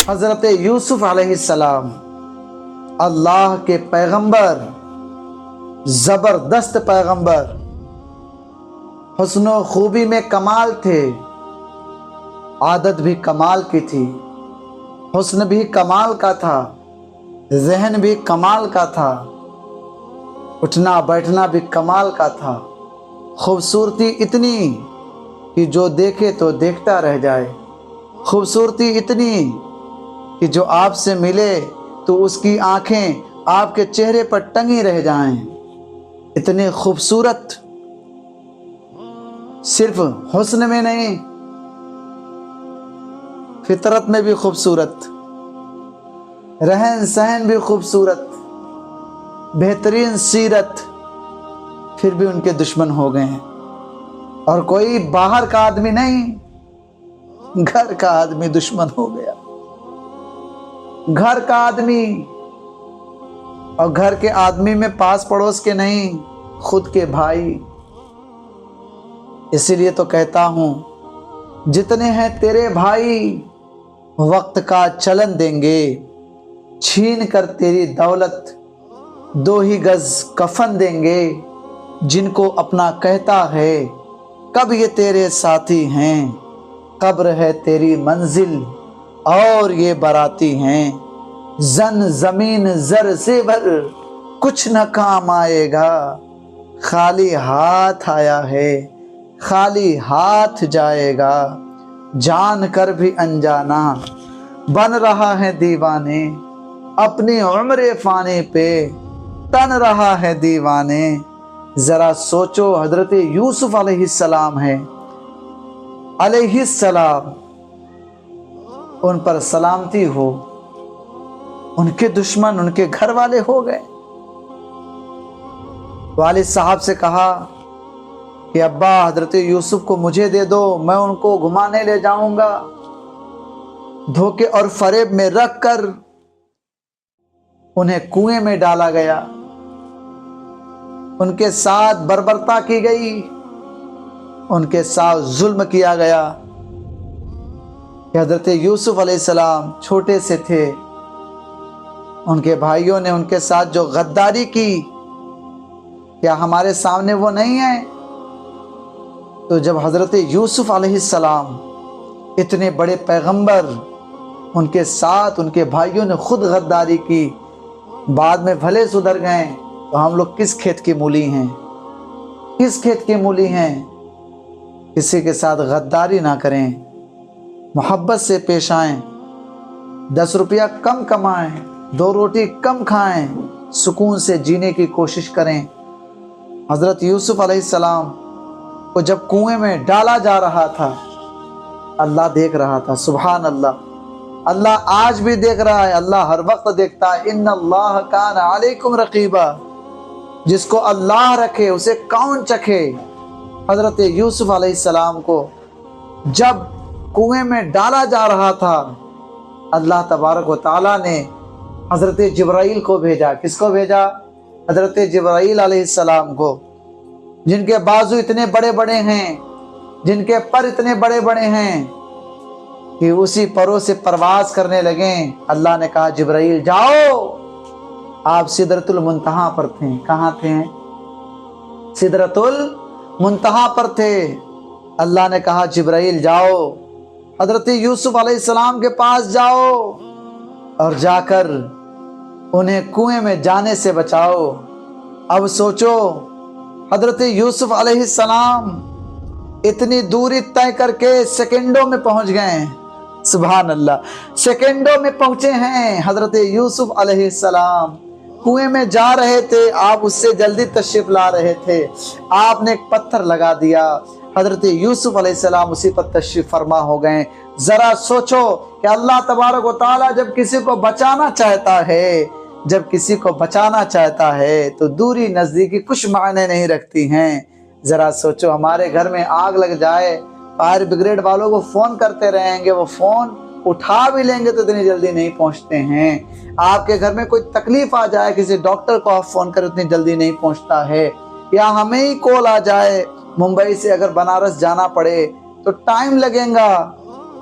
حضرت یوسف علیہ السلام اللہ کے پیغمبر، زبردست پیغمبر، حسن و خوبی میں کمال تھے، عادت بھی کمال کی تھی، حسن بھی کمال کا تھا، ذہن بھی کمال کا تھا، اٹھنا بیٹھنا بھی کمال کا تھا، خوبصورتی اتنی کہ جو دیکھے تو دیکھتا رہ جائے، خوبصورتی اتنی کہ جو آپ سے ملے تو اس کی آنکھیں آپ کے چہرے پر ٹنگی رہ جائیں، اتنے خوبصورت، صرف حسن میں نہیں فطرت میں بھی خوبصورت، رہن سہن بھی خوبصورت، بہترین سیرت، پھر بھی ان کے دشمن ہو گئے ہیں۔ اور کوئی باہر کا آدمی نہیں، گھر کا آدمی دشمن ہو گیا، گھر کا آدمی، اور گھر کے آدمی میں پاس پڑوس کے نہیں، خود کے بھائی۔ اسی لیے تو کہتا ہوں جتنے ہیں تیرے بھائی وقت کا چلن دیں گے، چھین کر تیری دولت 2 ہی گز کفن دیں گے، جن کو اپنا کہتا ہے کب یہ تیرے ساتھی ہیں، قبر ہے تیری منزل اور یہ باراتی ہیں، زن زمین زر سے بھر کچھ نہ کام آئے گا، خالی ہاتھ آیا ہے خالی ہاتھ جائے گا، جان کر بھی انجانا بن رہا ہے دیوانے، اپنی عمر فانی پہ تن رہا ہے دیوانے۔ ذرا سوچو، حضرت یوسف علیہ السلام ہے، علیہ السلام، ان پر سلامتی ہو، ان کے دشمن ان کے گھر والے ہو گئے۔ والد صاحب سے کہا کہ ابا حضرت یوسف کو مجھے دے دو، میں ان کو گھمانے لے جاؤں گا۔ دھوکے اور فریب میں رکھ کر انہیں کنویں میں ڈالا گیا، ان کے ساتھ بربرتا کی گئی، ان کے ساتھ ظلم کیا گیا کہ حضرت یوسف علیہ السلام چھوٹے سے تھے، ان کے بھائیوں نے ان کے ساتھ جو غداری کی، کیا ہمارے سامنے وہ نہیں ہے؟ تو جب حضرت یوسف علیہ السلام اتنے بڑے پیغمبر، ان کے ساتھ ان کے بھائیوں نے خود غداری کی، بعد میں بھلے سدھر گئے، تو ہم لوگ کس کھیت کی مولی ہیں؟ کس کھیت کی مولی ہیں؟ کسی کے ساتھ غداری نہ کریں، محبت سے پیش آئیں، 10 روپیہ کم کمائیں، 2 روٹی کم کھائیں، سکون سے جینے کی کوشش کریں۔ حضرت یوسف علیہ السلام کو جب کنویں میں ڈالا جا رہا تھا، اللہ دیکھ رہا تھا، سبحان اللہ، اللہ آج بھی دیکھ رہا ہے، اللہ ہر وقت دیکھتا ہے۔ ان اللہ کان علیکم رقیبا، جس کو اللہ رکھے اسے کون چکھے۔ حضرت یوسف علیہ السلام کو جب کنویں میں ڈالا جا رہا تھا، اللہ تبارک و تعالیٰ نے حضرت جبرائیل کو بھیجا۔ کس کو بھیجا؟ حضرت جبرائیل علیہ السلام کو، جن کے بازو اتنے بڑے بڑے ہیں، جن کے پر اتنے بڑے بڑے ہیں کہ اسی پروں سے پرواز کرنے لگیں۔ اللہ نے کہا جبرائیل جاؤ، آپ سدرۃ المنتہا پر تھے۔ کہاں تھے؟ سدرۃ المنتہا پر تھے۔ اللہ نے کہا جبرائیل جاؤ، حضرت یوسف علیہ السلام کے پاس جاؤ، اور جا کر انہیں کنویں میں جانے سے بچاؤ۔ اب سوچو، حضرت یوسف علیہ السلام اتنی دوری طے کر کے سیکنڈوں میں پہنچ گئے، سبحان اللہ، سیکنڈوں میں پہنچے ہیں۔ حضرت یوسف علیہ السلام کنویں میں جا رہے تھے، آپ اس سے جلدی تشریف لا رہے تھے، آپ نے ایک پتھر لگا دیا، حضرت یوسف علیہ السلام اسی پر تشریف فرما ہو گئے۔ ذرا سوچو کہ اللہ تبارک و تعالیٰ جب کسی کو بچانا چاہتا ہے، جب کسی کو بچانا چاہتا ہے تو دوری نزدیکی کچھ معنی نہیں رکھتی ہیں۔ ذرا سوچو، ہمارے گھر میں آگ لگ جائے، فائر بریگیڈ والوں کو فون کرتے رہیں گے، وہ فون اٹھا بھی لیں گے تو اتنی جلدی نہیں پہنچتے ہیں۔ آپ کے گھر میں کوئی تکلیف آ جائے، کسی ڈاکٹر کو آپ فون کریں اتنی جلدی نہیں پہنچتا ہے۔ یا ہمیں ہی کال آ جائے، ممبئی سے اگر بنارس جانا پڑے تو ٹائم لگے گا،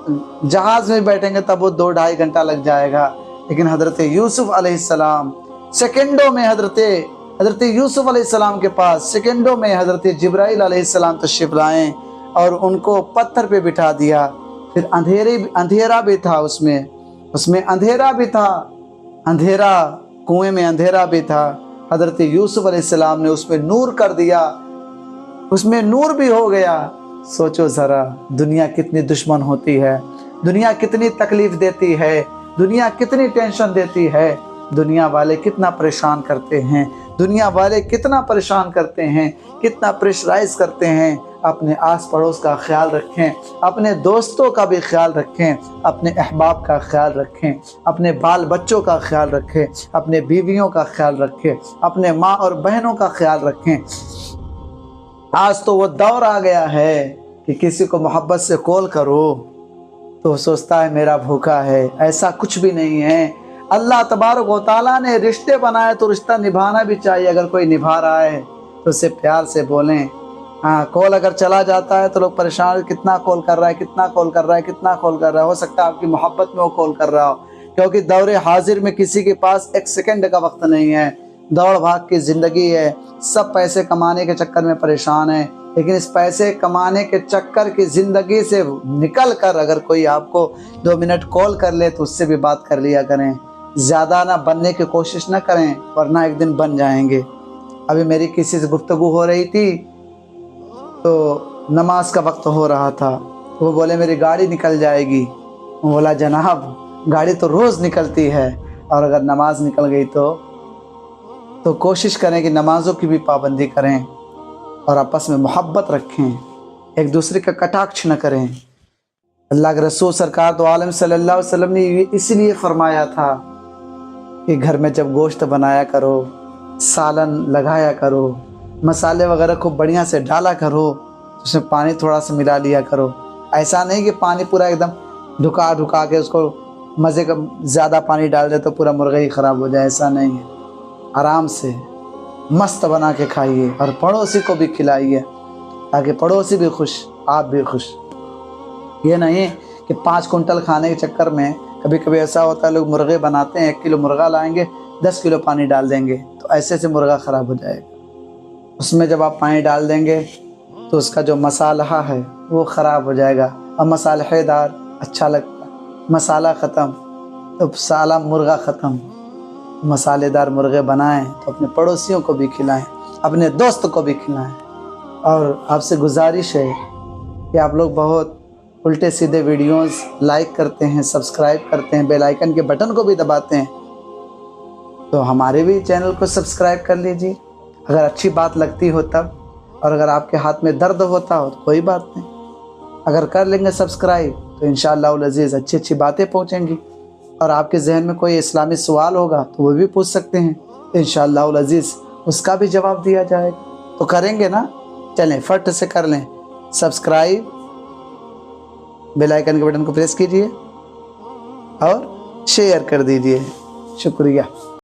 जहाज़ में बैठेंगे तब वो 2-2.5 घंटा लग जाएगा। लेकिन हज़रत यूसुफ अलैहिस्सलाम सेकंडों में हज़रत यूसुफ अलैहिस्सलाम के पास सेकंडों में हज़रत जिब्राइल अलैहिस्सलाम तशरीफ़ लाएँ और उनको पत्थर पे बिठा दिया। फिर अंधेरा भी था, उसमें अंधेरा भी था, अंधेरा, कुएं में अंधेरा भी था। हज़रत यूसुफ अलैहिस्सलाम ने उसमें नूर कर दिया, उसमें नूर भी हो गया। सोचो ज़रा, दुनिया कितनी दुश्मन होती है, दुनिया कितनी तकलीफ़ देती है, दुनिया कितनी टेंशन देती है, दुनिया वाले कितना परेशान करते हैं, दुनिया वाले कितना परेशान करते हैं, कितना प्रेशराइज करते हैं। अपने आस पड़ोस का ख्याल रखें, अपने दोस्तों का भी ख्याल रखें, अपने अहबाब का ख्याल रखें, अपने बाल बच्चों का ख्याल रखें, अपने बीवियों का ख्याल रखें, अपने माँ और बहनों का ख्याल रखें। आज तो वो दौर आ गया है कि किसी को मोहब्बत से कॉल करो तो सोचता है मेरा भूखा है। ऐसा कुछ भी नहीं है। अल्लाह तबारक व तआला ने रिश्ते बनाए तो रिश्ता निभाना भी चाहिए। अगर कोई निभा रहा है तो उसे प्यार से बोलें। हाँ, कॉल अगर चला जाता है तो लोग परेशान, कितना कॉल कर रहा है, कितना कॉल कर रहा है, कितना कॉल कर रहा है। हो सकता है आपकी मोहब्बत में वो कॉल कर रहा हो, क्योंकि दौरे हाजिर में किसी के पास एक सेकंड का वक्त नहीं है। दौड़ भाग की ज़िंदगी है, सब पैसे कमाने के चक्कर में परेशान है। लेकिन इस पैसे कमाने के चक्कर की ज़िंदगी से निकल कर अगर कोई आपको 2 मिनट कॉल कर ले तो उससे भी बात कर लिया करें। ज़्यादा ना बनने की कोशिश ना करें, वरना एक दिन बन जाएंगे। अभी मेरी किसी से गुफ्तगू हो रही थी तो नमाज का वक्त हो रहा था, वो बोले मेरी गाड़ी निकल जाएगी। वो बोला जनाब गाड़ी तो रोज़ निकलती है, और अगर नमाज निकल गई तो कोशिश करें कि नमाज़ों की भी पाबंदी करें और आपस में मोहब्बत रखें, एक दूसरे का कटाक्ष न करें। अल्लाह के रसूल सरकार तो आलम सल्लल्लाहु अलैहि वसल्लम ने इसलिए फरमाया था कि घर में जब गोश्त बनाया करो, सालन लगाया करो, मसाले वगैरह खूब बढ़िया से डाला करो, उसमें पानी थोड़ा सा मिला लिया करो। ऐसा नहीं कि पानी पूरा एकदम ढुका के उसको मज़े का ज़्यादा पानी डाल दे तो पूरा मुर्गा ही ख़राब हो जाए। ऐसा नहीं है। आराम से मस्त बना के खाइए और पड़ोसी को भी खिलाइए, ताकि पड़ोसी भी खुश, आप भी खुश। ये नहीं कि 5 कुंटल खाने के चक्कर में कभी कभी ऐसा होता है लोग मुर्गे बनाते हैं, 1 किलो मुर्गा लाएंगे, 10 किलो पानी डाल देंगे, तो ऐसे से मुर्गा ख़राब हो जाएगा। उसमें जब आप पानी डाल देंगे तो उसका जो मसाला है वो ख़राब हो जाएगा, और मसालेदार अच्छा लगता, मसाला ख़त्म तो साला मुर्गा ख़त्म। मसालेदार मुर्गे बनाएं तो अपने पड़ोसियों को भी खिलाएं, अपने दोस्त को भी खिलाएं। और आपसे गुजारिश है कि आप लोग बहुत उल्टे सीधे वीडियोस लाइक करते हैं, सब्सक्राइब करते हैं, बेल आइकन के बटन को भी दबाते हैं, तो हमारे भी चैनल को सब्सक्राइब कर लीजिए अगर अच्छी बात लगती हो तब। और अगर आपके हाथ में दर्द होता हो तो कोई बात नहीं, अगर कर लेंगे सब्सक्राइब तो इंशाअल्लाह अज़ीज़ अच्छी अच्छी बातें पहुँचेंगी। और आपके जहन में कोई इस्लामी सवाल होगा तो वो भी पूछ सकते हैं, तो इंशाअल्लाह अज़ीज़ उसका भी जवाब दिया जाएगा। तो करेंगे ना? चलें फट से कर लें सब्सक्राइब, बेल आइकन के बटन को प्रेस कीजिए और शेयर कर दीजिए। शुक्रिया।